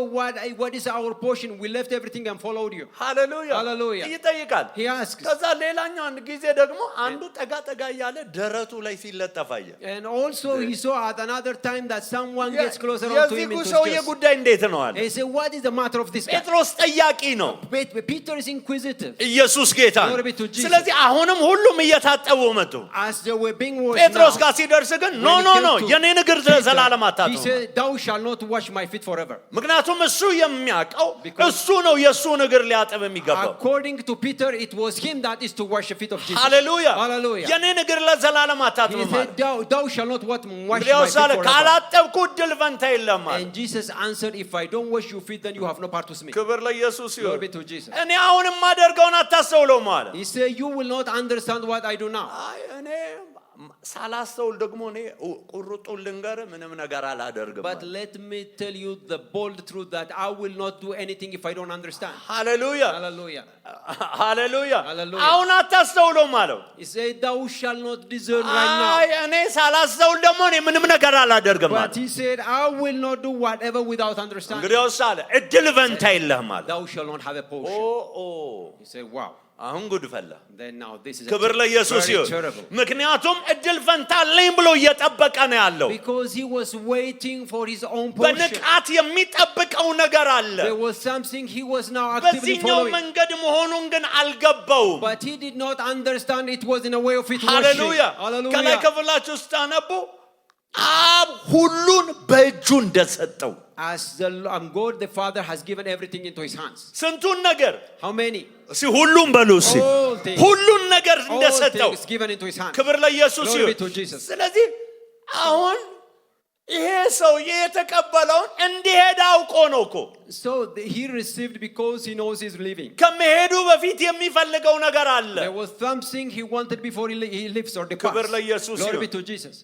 what is our portion? We left everything and followed you. ሃሌሉያ Hallelujah. ይጠይቃል። He asks. ከዛ ሌላኛው አንድ ጊዜ ደግሞ አንዱ ጠጋ ጠጋ እያለ ደረቱ ላይ ሲለጠፍ አየ። And also he saw at another time that someone gets closer unto him የዚህ into ሰውዬ chest. ጉዳይ እንዴት ነው አለ። He said, what is the matter of this guy? ጴጥሮስ ጠያቂ ነው፣ Peter is inquisitive. ኢየሱስ ጌታ ነው። Glory be to Jesus. ስለዚህ አሁንም ሁሉም እየታጠቡ መጡ። As they were being washed ጴጥሮስ now, ጋር ሲደርስ ግን ኖ when ኖ he ኖ came to የኔን እግር Peter, ለዘላለም he አታጥቡ። said, thou shalt not wash my feet forever. ምክንያቱም እሱ የሚያውቀው Because- እሱ ነው የእሱን እግር ሊያጥብ የሚገባው። According to Peter, it was him that is to wash the feet of Jesus. ሃሌሉያ Hallelujah. የኔን እግር ለዘላለም አታጥብ He ማለት said, thou shalt not wash my feet እንግዲያውስ አለ forever. ካላጠብኩ እድል ፈንታ የለም አለ። And Jesus answered, if I don't wash your feet, then you have no part with me. ክብር ለኢየሱስ Glory ይሁን። be to Jesus. እኔ አሁን የማደርገውን አታስተውለውም አለ። He said, you will not understand what I do now. አይ እኔ ሳላስተውል ደግሞ እኔ ቁርጡን ልንገር ምንም ነገር አላደርግም But አለ። let me tell you the bold truth that I will not do anything if I don't understand. ሃሌሉያ Hallelujah. ሃሌሉያ Hallelujah. አሁን አታስተውለውም አለው። He said, thou shalt not discern right አይ now. እኔ ሳላስተውል ደግሞ እኔ ምንም ነገር አላደርግም አለ። But he said, I will not do whatever without understanding. እንግዲያውስ አለ እድል ፈንታ የለህም አለ። Thou shalt not have a ኦ portion. ኦ He said, wow. አሁን ጉድ ፈላ። Then now this is ክብር ለኢየሱስ very ይሁን። terrible. ምክንያቱም እድል ፈንታ አለኝ ብሎ እየጠበቀ ነው ያለው። Because he was waiting for his own portion. በንቃት የሚጠብቀው ነገር አለ። There was something he was now actively በዚህኛው following. መንገድ መሆኑን ግን አልገባውም። But he did not understand it was in a way of it ሃሌሉያ worship. ከላይ Hallelujah. ክፍላችሁ ስታነቡ አብ ሁሉን በእጁ እንደሰጠው As God the Father has given everything into his hands. ስንቱን ነገር How many? እስኪ ሁሉም በሉ እስኪ All things. ሁሉን ነገር All እንደሰጠው things given into his hands. ክብር ለኢየሱስ Glory be ይሁን። to Jesus. ስለዚህ አሁን ይሄ ሰውዬ የተቀበለውን እንዲሄድ አውቆ ነው እኮ። So he received because he knows he's leaving. ከመሄዱ በፊት የሚፈልገው ነገር አለ። There was something he wanted before he leaves or departs. ክብር ለኢየሱስ Glory ይሁን። be to Jesus.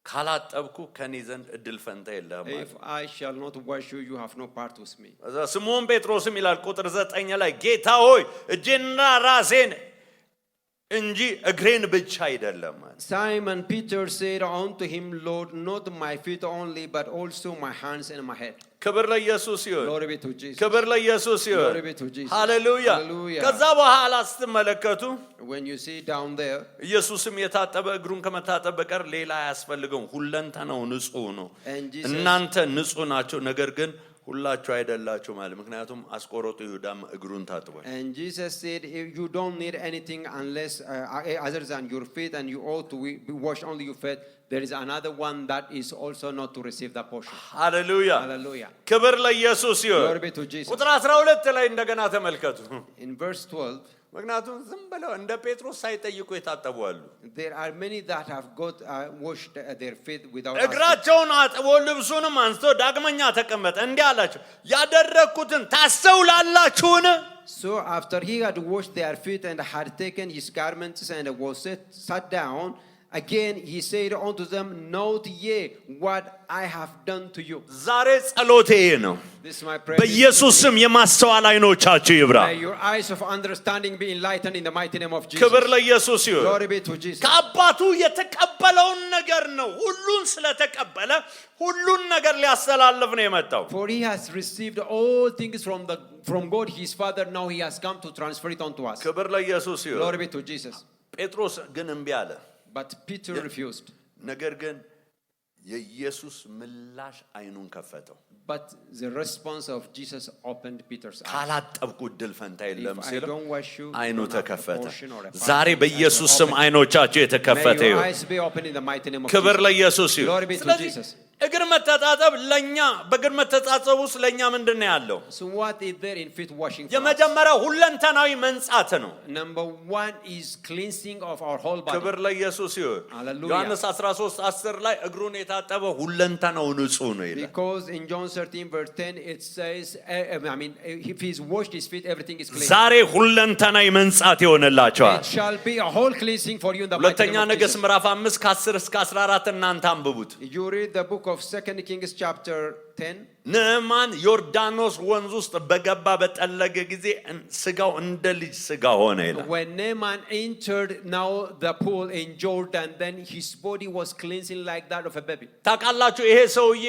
ካላጠብኩ ከኔ ዘንድ እድል ፈንታ የለህም። If I shall not wash you, you have no part with me. ስምዖን ጴጥሮስም ይላል ቁጥር 9 ላይ ጌታ ሆይ እጄንና ራሴን እንጂ እግሬን ብቻ አይደለም። Simon Peter said unto him, Lord, not my feet only, but also my hands and my head. ክብር ለኢየሱስ ይሁን። Glory be to Jesus. ክብር ለኢየሱስ ይሁን። Glory be to Jesus. ሃሌሉያ። Hallelujah. ከዛ በኋላ ስትመለከቱ When you see down there, ኢየሱስም የታጠበ እግሩን ከመታጠብ በቀር ሌላ አያስፈልገውም። ሁለንተናው ንጹህ ነው። And Jesus- እናንተ ንጹህ ናቸው፣ ነገር ግን ሁላችሁ አይደላችሁ ማለት ምክንያቱም አስቆሮቱ ይሁዳም እግሩን ታጥቧል። and Jesus said, if you don't need anything unless other than your feet, and you ought to wash only your feet. There is another one that is also not to receive that portion. ሃሌሉያ። Hallelujah. ክብር ለኢየሱስ ይሁን። Glory be to Jesus. ቁጥር 12 ላይ እንደገና ተመልከቱ። In verse 12, ምክንያቱም ዝም ብለው እንደ ጴጥሮስ ሳይጠይቁ የታጠቡ አሉ። there are many that have got washed their feet without asking. እግራቸውን አጥቦ ልብሱንም አንስቶ ዳግመኛ ተቀመጠ። እንዲህ አላቸው ያደረግኩትን ታስተውላላችሁን? So after he had washed their feet and had taken his garments and was sat down, again he said unto them, Note ye what I have done to you. ዛሬ ጸሎቴ ነው። This is my prayer. በኢየሱስ ስም የማስተዋል አይኖቻችሁ ይብራ። May your eyes of understanding be enlightened in the mighty name of Jesus. ክብር ለኢየሱስ ይሁን። Glory be to Jesus. ከአባቱ የተቀበለውን ነገር ነው። ሁሉን ስለተቀበለ ሁሉን ነገር ሊያስተላልፍ ነው የመጣው። For he has received all things from God his Father. Now he has come to transfer it onto us. ክብር ለኢየሱስ ይሁን። Glory be to Jesus. ጴጥሮስ ግን እምቢ አለ። But Peter refused. ነገር ግን የኢየሱስ ምላሽ አይኑን ከፈተው። But the response of Jesus opened Peter's eyes. ካላጠብኩ እድል ፈንታ የለም If I ሲል don't wash you, አይኑ you don't have a ተከፈተ። portion or a part. ዛሬ በኢየሱስ ስም አይኖቻችሁ የተከፈተ May your ይሁን። eyes be open in the mighty name of ክብር Jesus. ለኢየሱስ ይሁን። Glory be to ስለዚህ Jesus. እግር መተጣጠብ ለኛ በእግር መተጣጠብ ውስጥ ለኛ ምንድነው ያለው? So what is there in feet washing? For us? የመጀመሪያው ሁለንተናዊ መንጻት ነው። Number one is cleansing of our whole body. ክብር ለኢየሱስ ይሁን። Hallelujah. ዮሐንስ 13:10 ላይ እግሩን የታጠበ ሁለንተናው ንጹህ ነው ይላል። Because in John 13 verse 10 it says, if he's washed his feet, everything is clean. ዛሬ ሁለንተናዊ መንጻት ይሆንላችኋል። It shall be a whole cleansing for you in the mighty ሁለተኛ name of ነገሥት Jesus. ምዕራፍ 5 ከ10 እስከ 14 እናንተ አንብቡት። You read the book of 2 Kings chapter 10. ንዕማን ዮርዳኖስ ወንዝ ውስጥ በገባ በጠለገ ጊዜ ስጋው እንደ ልጅ ስጋ ሆነ ይላል። When Naaman entered now the pool in Jordan, then his body was cleansing like that of a baby. ታውቃላችሁ ይሄ ሰውዬ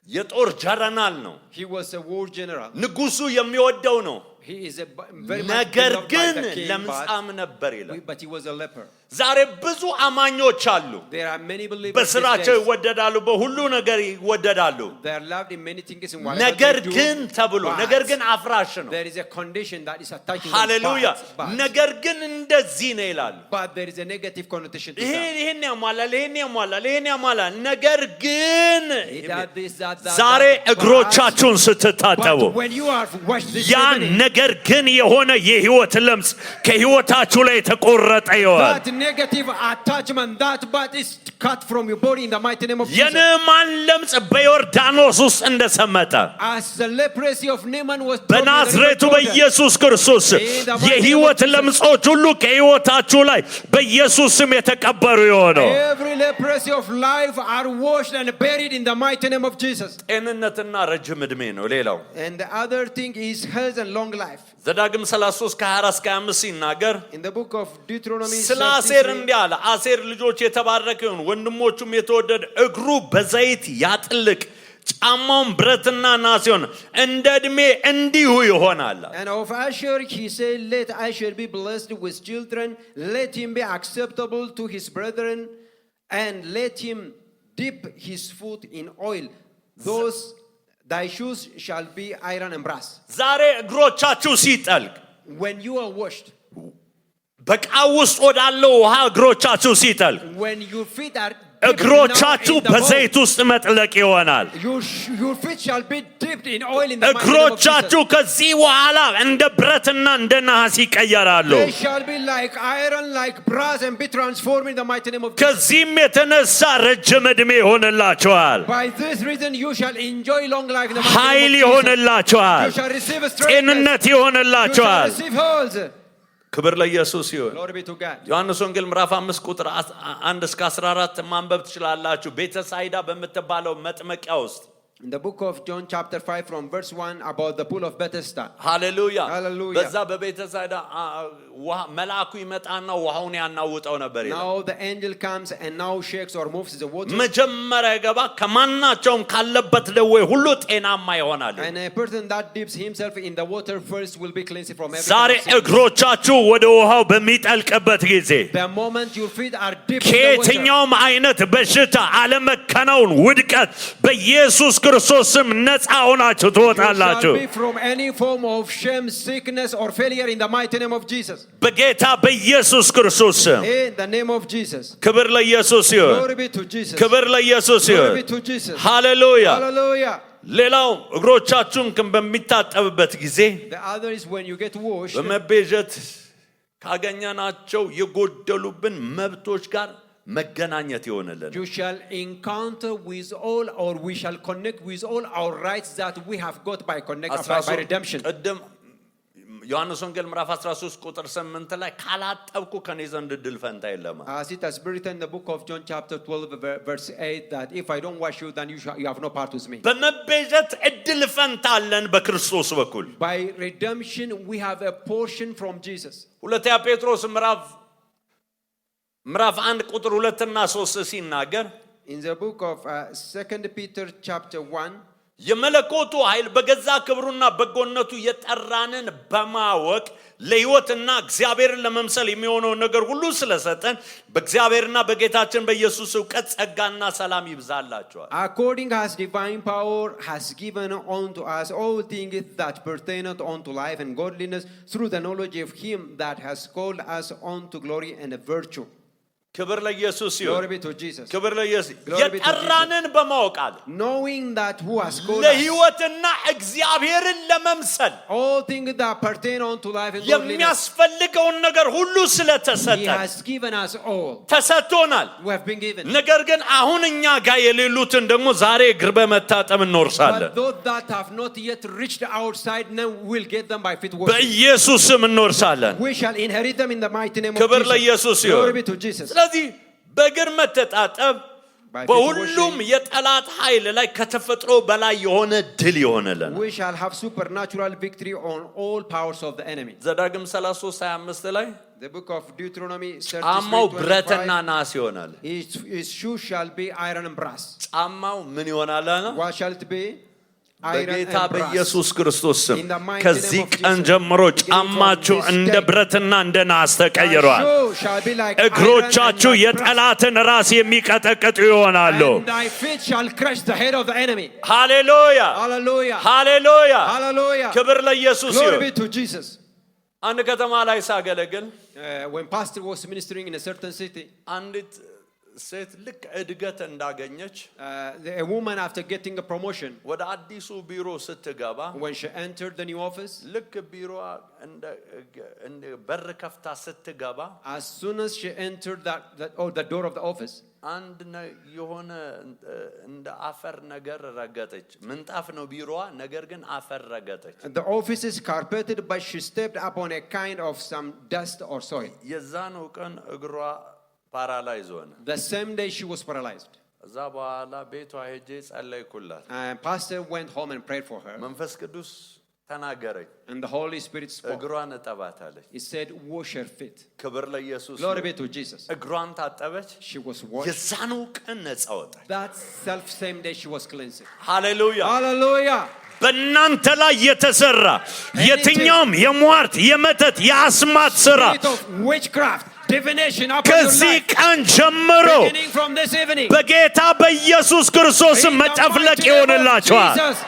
የጦር ጀነራል ነው። He was a war general. ንጉሱ የሚወደው ነው። He is a very much ነገር beloved by ግን the king, ለምጻም ነበር ይላል። but he was a leper. ዛሬ ብዙ አማኞች አሉ። There are many believers በስራቸው these days. ይወደዳሉ፣ በሁሉ ነገር ይወደዳሉ። They are loved in many things in whatever ነገር they do, ግን ተብሎ but ነገር ግን አፍራሽ ነው። there is a condition that is attacking ሃሌሉያ። but ነገር ግን እንደዚህ ነው ይላሉ። there is a negative connotation to ይሄን ያሟላል፣ ይሄን ያሟላል፣ ይሄን ያሟላል። ነገር ግን that. ዛሬ እግሮቻችሁን ስትታጠቡ But when you are washed this ያ evening, ነገር ግን የሆነ የህይወት ለምጽ ከህይወታችሁ ላይ የተቆረጠ ይሆናል። that negative attachment, that but is cut from your body in the mighty name of Jesus. የንዕማን ለምጽ በዮርዳኖስ ውስጥ እንደሰመጠ As the leprosy of Naaman was dropped in the በናዝሬቱ river Jordan, በኢየሱስ ክርስቶስ የህይወት ለምጾች ሁሉ ከህይወታችሁ ላይ በኢየሱስ ስም የተቀበሩ ይሆነው። every leprosy of life are washed and buried in the mighty name of Jesus. ጤንነትና ረጅም ዕድሜ ነው ሌላው። And the other thing is health and long life. ዘዳግም 33 ከ24 እስከ 25 ሲናገር In the book of Deuteronomy ስለ አሴር 33, እንዲህ አለ። አሴር ልጆች የተባረከ ይሁን፣ ወንድሞቹም የተወደደ፣ እግሩ በዘይት ያጥልቅ፣ ጫማውን ብረትና ናስ ይሁን፣ እንደ ዕድሜ እንዲሁ ይሆናል። and of Asher he said, let Asher be blessed with children, let him be acceptable to his brethren, and let him dip his foot in oil. Those thy shoes shall be iron and brass. ዛሬ እግሮቻችሁ ሲጠልቅ When you are washed, በቃ ውስጥ ወዳለው ውሃ እግሮቻችሁ ሲጠልቅ when your feet are እግሮቻችሁ በዘይት ውስጥ መጥለቅ ይሆናል። Your feet shall be dipped in oil in the mighty name of እግሮቻችሁ Jesus. ከዚህ በኋላ እንደ ብረትና እንደ ነሐስ ይቀየራሉ። They shall be like iron, like brass, and be transformed in the mighty name of Jesus. ከዚህም የተነሳ ረጅም ዕድሜ ይሆንላችኋል። By this reason you shall enjoy long life in the mighty ኃይል name of Jesus. ይሆንላችኋል። You shall receive strength. ጤንነት You shall ይሆንላችኋል። receive health. ክብር ለኢየሱስ ይሁን። Glory be to God. ዮሐንስ ወንጌል ምዕራፍ 5 ቁጥር 1 እስከ 14 ማንበብ ትችላላችሁ። ቤተሳይዳ በምትባለው መጥመቂያ ውስጥ In the book of John chapter 5 from verse 1 about the pool of Bethesda. ሃሌሉያ። Hallelujah. በዛ በቤተሳይዳ መልአኩ ይመጣና ውሃውን ያናውጠው ነበር ይላል። Now the angel comes and now shakes or moves the water. መጀመሪያ ይገባ ከማናቸውም ካለበት ደዌ ሁሉ ጤናማ ይሆናል። And a person that dips himself in the water first will be cleansed from every ዛሬ kind of sickness. እግሮቻችሁ ወደ ውሃው በሚጠልቅበት ጊዜ The moment your feet are dipped in the water, ከየትኛውም አይነት በሽታ አለመከናወን፣ ውድቀት በኢየሱስ ክርስቶስ ስም ነፃ ሆናችሁ you ትወጣላችሁ። shall be from any form of shame, sickness, or failure in the mighty name of Jesus. በጌታ በኢየሱስ ክርስቶስ ስም In the name of Jesus. ክብር ለኢየሱስ ይሁን። Glory be to Jesus. ክብር ለኢየሱስ Glory ይሁን። be to Jesus. ሃሌሉያ። Hallelujah. ሌላው እግሮቻችሁን በሚታጠብበት ጊዜ The other is when you get washed, በመቤዠት ካገኘናቸው የጎደሉብን መብቶች ጋር መገናኘት ይሆንልን። you shall encounter with all, or we shall connect with all our rights that we have got by by redemption. ቅድም ዮሐንስ ወንጌል ምዕራፍ 13 ቁጥር 8 ላይ ካላጠብኩ ከኔ ዘንድ ድል ፈንታ የለም። As it has been written in the book of John chapter 12 verse 8 that if I don't wash you then you have no part with me. በመቤዠት እድል ፈንታ አለን በክርስቶስ በኩል። By redemption we have a portion from Jesus. ሁለተኛ ጴጥሮስ ምዕራፍ 1 ቁጥር 2 እና 3 ሲናገር In the book of 2 Peter chapter 1, የመለኮቱ ኃይል በገዛ ክብሩና በጎነቱ የጠራንን በማወቅ ለሕይወትና እግዚአብሔርን ለመምሰል የሚሆነውን ነገር ሁሉ ስለሰጠን በእግዚአብሔርና በጌታችን በኢየሱስ ዕውቀት ጸጋና ሰላም ይብዛላችኋል። according as divine power has given unto us all things that pertain unto life and godliness through the knowledge of him that has called us unto glory and virtue. ክብር ለኢየሱስ ይሁን። Glory be to Jesus. ክብር ለኢየሱስ። Glory be to የጠራንን በማወቅ አለ knowing that who has called us ለሕይወትና እግዚአብሔርን ለመምሰል all things that pertain unto life and godliness. የሚያስፈልገውን ነገር ሁሉ He ስለተሰጠን has given us all. ተሰጥቶናል። We have been given. ነገር ግን አሁን እኛ ጋር የሌሉትን ደግሞ ዛሬ እግር በመታጠብ እንወርሳለን። But those that have not yet reached outside, now we'll get them by feet washing. በኢየሱስ ስም እንወርሳለን። We shall inherit them in the mighty name of ክብር Jesus. ለኢየሱስ ይሁን። Glory be to Jesus. ስለዚህ በእግር መተጣጠብ By feet በሁሉም washing, የጠላት ኃይል ላይ ከተፈጥሮ በላይ የሆነ ድል ይሆንልን። we shall have supernatural victory on all powers of the enemy. ዘዳግም 33:25 ላይ The book of Deuteronomy ጫማው ብረትና 33:25, ናስ ይሆናል። his shoes shall be iron and brass. ጫማው ምን ይሆናል አለ? What shall it be? Iron በጌታ and brass. በኢየሱስ ክርስቶስ ስም In the mighty ከዚህ name of ቀን Jesus. ጀምሮ Beginning from ጫማችሁ this እንደ day, ብረትና እንደ ናስ Your ተቀይሯል። shoe shall be like iron and እግሮቻችሁ like brass. የጠላትን ራስ የሚቀጠቅጡ ይሆናሉ። And thy feet shall crush the head of the enemy. ሃሌሉያ Hallelujah. ሃሌሉያ። Hallelujah. ክብር ለኢየሱስ Glory ይሁን። be to Jesus. አንድ ከተማ ላይ ሳገለግል When pastor was ministering in a certain city, አንዲት ሴት ልክ እድገት እንዳገኘች a woman after getting a promotion, ወደ አዲሱ ቢሮ ስትገባ when she entered the new office, ልክ ቢሮዋ እንደ በር ከፍታ ስትገባ as soon as she entered the door of the office, አንድ የሆነ እንደ አፈር ነገር ረገጠች። ምንጣፍ ነው ቢሮዋ፣ ነገር ግን አፈር ረገጠች። the office is carpeted, but she stepped upon a kind of some dust or soil. የዛኑ ቀን እግሯ ፓራላይዝ ሆነ። The same day she was paralyzed. እዛ በኋላ ቤቷ ሄጄ ጸለይኩላት። And pastor went home and prayed for her. መንፈስ ቅዱስ ተናገረኝ። And the Holy Spirit spoke. እግሯን እጠባታለች። He said, wash her feet. ክብር ለኢየሱስ። Glory be to Jesus. እግሯን ታጠበች። She was washed. የዛኑ ቀን ነፃ ወጣች። That self same day she was cleansed. ሃሌሉያ። Hallelujah. በእናንተ ላይ የተሰራ የትኛውም የሟርት የመተት የአስማት ስራ Spirit of witchcraft, divination upon your ከዚህ life, ቀን ጀምሮ beginning from this evening, በጌታ በኢየሱስ ክርስቶስ in the መጨፍለቅ mighty name of ይሆንላችኋል። Jesus,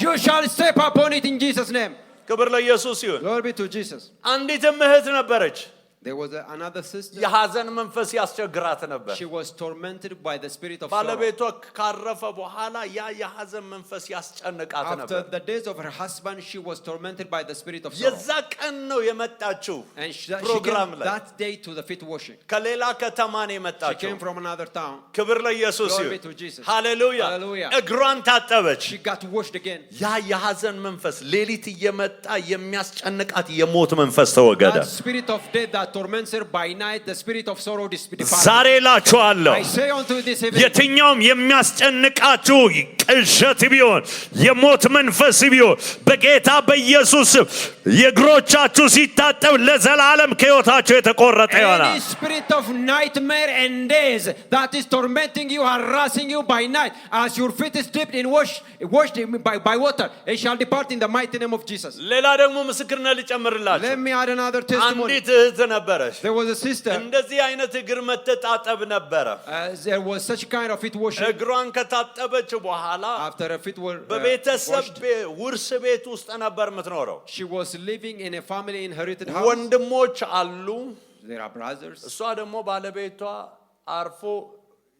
you shall step upon it in Jesus' name. ክብር ለኢየሱስ ይሁን። Glory be to Jesus. አንዲትም እህት ነበረች። There was another sister. የሐዘን መንፈስ ያስቸግራት ነበር። She was tormented by the spirit of sorrow. ባለቤቷ ካረፈ በኋላ ያ የሐዘን መንፈስ ያስጨንቃት ነበር። After the days of her husband, she was tormented by the spirit of sorrow. የዛ ቀን ነው የመጣችው And she ፕሮግራም came ላይ that day to the feet washing. ከሌላ ከተማ ነው She የመጣችው። came from another town. ክብር ለኢየሱስ Glory ይሁን። be to Jesus. ሃሌሉያ። Hallelujah. እግሯን ታጠበች። She got washed again. ያ የሐዘን መንፈስ ሌሊት እየመጣ የሚያስጨንቃት የሞት መንፈስ ተወገደ። That spirit of death that torments her by night, the spirit of sorrow departed. ዛሬ እላችኋለሁ I say unto you this evening, የትኛውም የሚያስጨንቃችሁ ቅዠት ቢሆን የሞት መንፈስ ቢሆን በጌታ በኢየሱስ የእግሮቻችሁ ሲታጠብ ለዘላለም ከሕይወታችሁ የተቆረጠ ይሆናል። any spirit of nightmare and days that is tormenting you, harassing you by night, as your feet is dipped in washed by water, it shall depart in the mighty name of Jesus. ሌላ ደግሞ ምስክርነት ልጨምርላችሁ። Let me add another testimony. አንዲት እህት ነበረች። There was a sister. እንደዚህ አይነት እግር መተጣጠብ ነበረ። There was such kind of feet washing. እግሯን ከታጠበች በኋላ After her feet were በቤተሰብ washed, ውርስ ቤት ውስጥ ነበር የምትኖረው። she was living in a family inherited house. ወንድሞች አሉ። There are brothers. እሷ ደግሞ ባለቤቷ አርፎ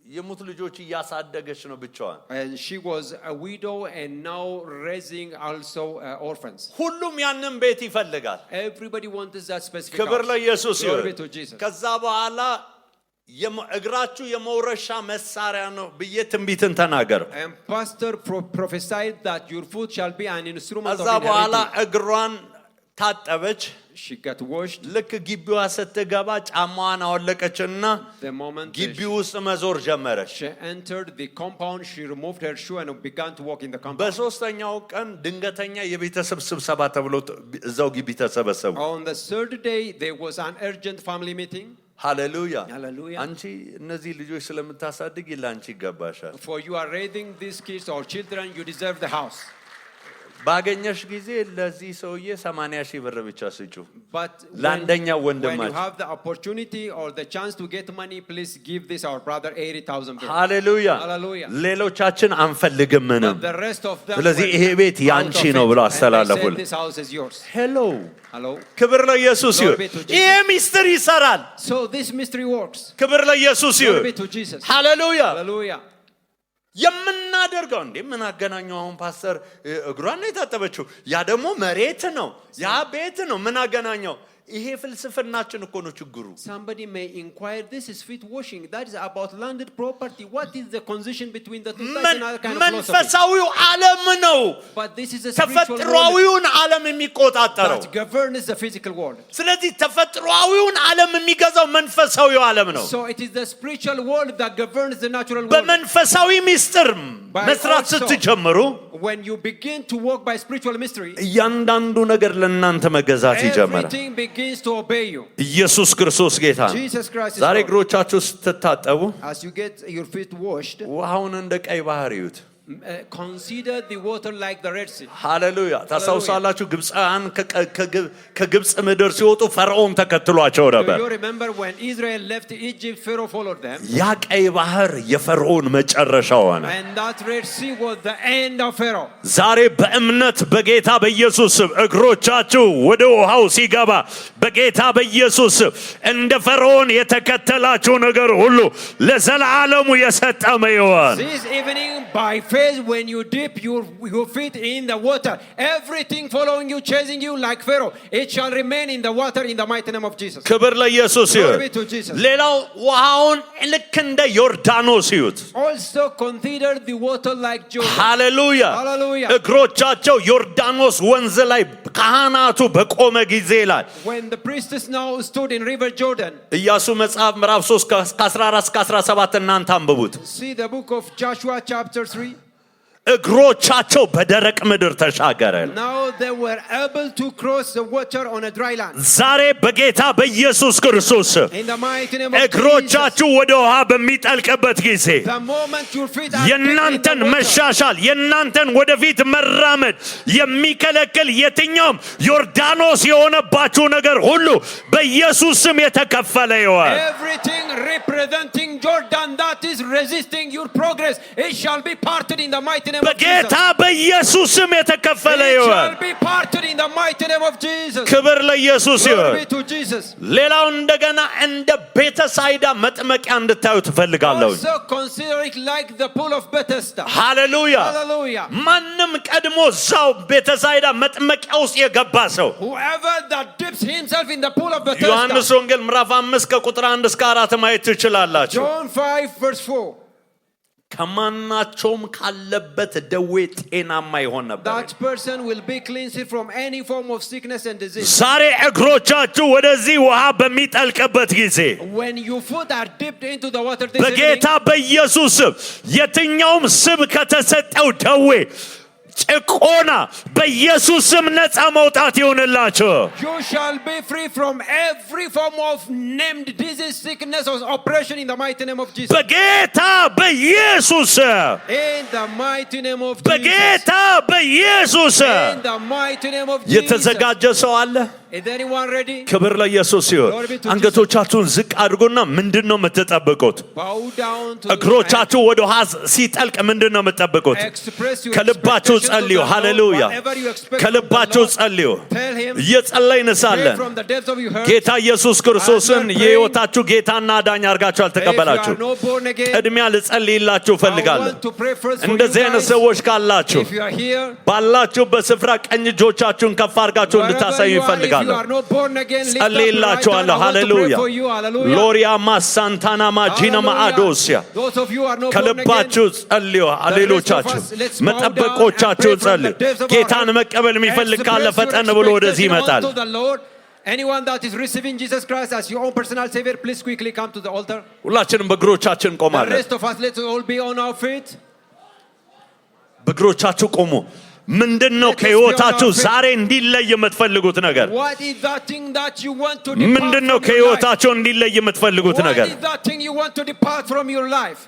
የሙት ልጆች እያሳደገች ነው ብቻዋን። And she was a widow and now raising also orphans. ሁሉም ያንን ቤት ይፈልጋል። Everybody wants that specific ክብር house. ለኢየሱስ Glory ይሁን። be to Jesus. ከዛ በኋላ እግራችሁ የመውረሻ መሳሪያ ነው ብዬ ትንቢትን ተናገር። And pastor prophesied that your foot shall be an instrument of ከዛ በኋላ inheritance. እግሯን ታጠበች። She got washed. ልክ ግቢዋ ስትገባ ጫማዋን አወለቀችና The moment ግቢ ውስጥ መዞር ጀመረች። she entered the compound, she removed her shoe and began to walk in the compound. በሶስተኛው ቀን ድንገተኛ የቤተሰብ ስብሰባ ተብሎ እዛው ግቢ ተሰበሰቡ። On the third day, there was an urgent family meeting. ሃሌሉያ። Hallelujah. አንቺ እነዚህ ልጆች ስለምታሳድግ ለአንቺ ይገባሻል። For you are raising these kids or children, you deserve the house. ባገኘሽ ጊዜ ለዚህ ሰውዬ 80,000 ብር ብቻ ስጩ። But ለአንደኛው when you ወንድማችን have the opportunity or the chance to get money, please give this our brother 80,000 birr. ሃሌሉያ። Hallelujah. ሌሎቻችን አንፈልግም ምንም። But the rest of them ስለዚህ went ይሄ ቤት out ያንቺ of ነው it, ብሎ and they አስተላለፉልን። said, this house is yours. ሄሎ Hello. ክብር ለኢየሱስ ይሁን። Glory be to Jesus. ይሄ ሚስጥር ይሰራል። So this mystery works. ክብር ለኢየሱስ Glory ይሁን። be to Jesus. ሃሌሉያ። Hallelujah. የምናደርገው እንዴ ምን አገናኘው? አሁን ፓስተር እግሯን ነው የታጠበችው፣ ያ ደግሞ መሬት ነው፣ ያ ቤት ነው። ምን አገናኘው? ይሄ ፍልስፍናችን እኮ ነው ችግሩ። Somebody may inquire, this is feet washing, that is about landed property. What is the condition between the two? That's another kind of philosophy. መንፈሳዊው ዓለም ነው But this is a spiritual world ተፈጥሯዊውን ዓለም የሚቆጣጠረው። that governs the physical world. ስለዚህ ተፈጥሯዊውን ዓለም የሚገዛው መንፈሳዊው ዓለም ነው። So it is the spiritual world that governs the natural world. በመንፈሳዊ ሚስጥር መስራት ስትጀምሩ When you begin to walk by spiritual mystery, እያንዳንዱ ነገር ለእናንተ መገዛት ይጀምራል። everything begins to obey you. ኢየሱስ ክርስቶስ ጌታ ነው። Jesus Christ is ዛሬ Lord. እግሮቻችሁ ስትታጠቡ As you get your feet washed, ውሃውን እንደ ቀይ ባህር ይዩት። consider the water like the Red Sea. ሃሌሉያ። ታስታውሳላችሁ ግብፃውያን ከግብፅ ምድር ሲወጡ ፈርዖን ተከትሏቸው Do ነበር። you remember when Israel left Egypt, Pharaoh followed them? ያ ቀይ ባህር የፈርዖን መጨረሻ ሆነ። And that Red Sea was the end of Pharaoh. ዛሬ በእምነት በጌታ በኢየሱስ ስም እግሮቻችሁ ወደ ውሃው ሲገባ በጌታ በኢየሱስ ስም እንደ ፈርዖን የተከተላችሁ ነገር ሁሉ ለዘላለሙ የሰጠመ ይሆን። This evening, by faith, when you dip your feet in the water, everything following you, chasing you like Pharaoh, it shall remain in the water in the mighty name of Jesus. ክብር ለኢየሱስ ይሁን። Glory be to Jesus. ሌላው ውሃውን ልክ እንደ ዮርዳኖስ ይዩት። Also consider the water like Jordan. ሃሌሉያ። Hallelujah. እግሮቻቸው ዮርዳኖስ ወንዝ ላይ ካህናቱ በቆመ ጊዜ ላይ When the priestess now stood in river Jordan, ኢያሱ መጽሐፍ ምዕራፍ 3 ከ14 እስከ 17 እናንተ አንብቡት። see the book of Joshua chapter 3. እግሮቻቸው በደረቅ ምድር ተሻገረ። Now they were able to cross the water on a dry land. ዛሬ በጌታ በኢየሱስ ክርስቶስ In the mighty name of Jesus. እግሮቻችሁ ወደ ውሃ በሚጠልቅበት ጊዜ The moment your feet are የናንተን dipped in the water, መሻሻል የናንተን ወደፊት መራመድ የሚከለክል የትኛውም ዮርዳኖስ የሆነባችሁ ነገር ሁሉ በኢየሱስ ስም የተከፈለ ይሆን። everything representing Jordan that is resisting your progress, it shall be parted in the mighty name of Jesus. በጌታ በኢየሱስ ስም የተከፈለ It ይሁን። shall be parted in the mighty name of Jesus. ክብር ለኢየሱስ ይሁን። Glory be to Jesus. ሌላው እንደገና እንደ ቤተሳይዳ መጥመቂያ እንድታዩ ትፈልጋለሁ። Also consider it like the pool of Bethesda. ሃሌሉያ። Hallelujah. ማንም ቀድሞ እዛው ቤተሳይዳ መጥመቂያ ውስጥ የገባ ሰው Whoever that dips himself in the pool of Bethesda. ዮሐንስ ወንጌል ምዕራፍ 5 ከቁጥር 1 እስከ 4 ማየት ትችላላችሁ። John 5 verse 4. ከማናቸውም ካለበት ደዌ ጤናማ ይሆን ነበር። That person will be cleansed from any form of sickness and disease. ዛሬ እግሮቻችሁ ወደዚህ ውሃ በሚጠልቅበት ጊዜ When your foot are dipped into the water this በጌታ evening, በኢየሱስ ስም የትኛውም ስም ከተሰጠው ደዌ ጭቆና በኢየሱስ ስም ነፃ መውጣት ይሆንላችሁ። you shall be free from every form of named disease, sickness or oppression in the mighty name of Jesus. በጌታ በኢየሱስ ስም In the mighty name of Jesus. በጌታ በኢየሱስ In ስም the mighty name of Jesus. የተዘጋጀ ሰው አለ? Is anyone ready? ክብር ለኢየሱስ ይሁን። Glory be to አንገቶቻችሁን ዝቅ አድርጉና ምንድን ነው የምትጠብቁት? Bow down to the እግሮቻችሁ ወደ ውሃ ሲጠልቅ ምንድን ነው የምትጠብቁት? express your ከልባችሁ expectation to ጸልዩ። the Lord. ሃሌሉያ። Whatever you expect ከልባችሁ from the Lord, ጸልዩ። tell him, እየጸለይን pray ሳለን from the depths of your heart. ጌታ ኢየሱስ ክርስቶስን As you are የሕይወታችሁ ጌታና አዳኝ አድርጋችሁ If you አልተቀበላችሁ are not born again, ቅድሚያ ልጸልይላችሁ I እፈልጋለሁ። want to pray first for you እንደዚህ አይነት guys. ሰዎች ካላችሁ If you are here, ባላችሁበት ስፍራ ቀኝ እጆቻችሁን ከፍ አድርጋችሁ wherever እንድታሳዩ you are, if you ይፈልጋለሁ። are not born again, lift up your right hand. ጸልይላችኋለሁ። I want to pray ሃሌሉያ for you. Hallelujah. ሎሪያ ማሳንታና ማጂና ማአዶሲያ Those of you who are not born again, ከልባችሁ ጸልዩ። ሌሎቻችሁ መጠበቆቻችሁ ጸልዩ። ጌታን መቀበል የሚፈልግ ካለ ፈጠን ብሎ ወደዚህ ይመጣል። unto the Lord. Anyone that is receiving Jesus Christ as your own personal Savior, please quickly come to the altar. ሁላችንም በእግሮቻችን The ቆማለን። rest of us, let's all be on our feet. በእግሮቻችሁ ቆሙ። ምንድነው ከሕይወታችሁ ዛሬ እንዲለይ የምትፈልጉት ነገር? What is that thing that you want to depart ምንድነው from your life? ከሕይወታችሁ እንዲለይ የምትፈልጉት What ነገር? is that thing you want to depart from your life?